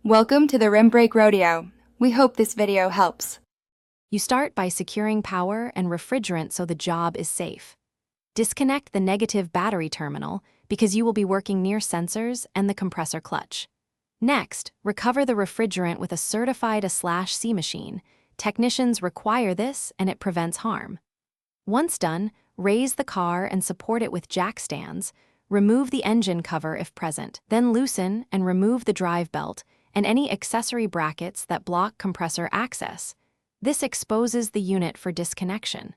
Welcome to the Rim Brake Rodeo. We hope this video helps. You start by securing power and refrigerant so the job is safe. Disconnect the negative battery terminal because you will be working near sensors and the compressor clutch. Next, recover the refrigerant with a certified A/C machine. Technicians require this and it prevents harm. Once done, raise the car and support it with jack stands. Remove the engine cover if present. Then loosen and remove the drive belt and any accessory brackets that block compressor access. This exposes the unit for disconnection.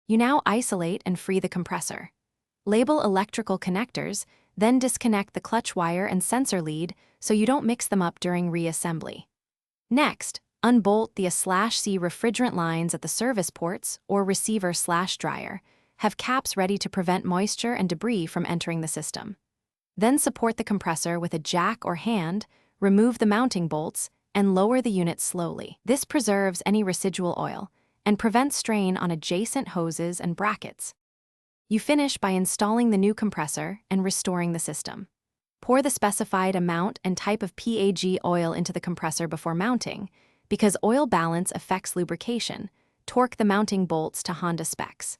You now isolate and free the compressor. Label electrical connectors, then disconnect the clutch wire and sensor lead so you don't mix them up during reassembly. Next, unbolt the A/C refrigerant lines at the service ports or receiver/dryer. Have caps ready to prevent moisture and debris from entering the system. Then support the compressor with a jack or hand, remove the mounting bolts, and lower the unit slowly. This preserves any residual oil and prevents strain on adjacent hoses and brackets. You finish by installing the new compressor and restoring the system. Pour the specified amount and type of PAG oil into the compressor before mounting, because oil balance affects lubrication. Torque the mounting bolts to Honda specs.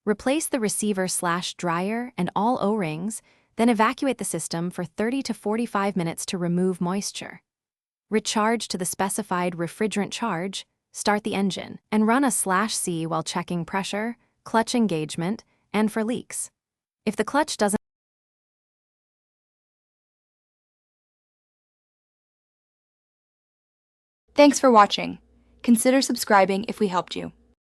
Replace the receiver/dryer and all O-rings, then evacuate the system for 30 to 45 minutes to remove moisture. Recharge to the specified refrigerant charge, start the engine, and run A/C while checking pressure, clutch engagement, and for leaks. If the clutch doesn't Thanks for watching. Consider subscribing if we helped you.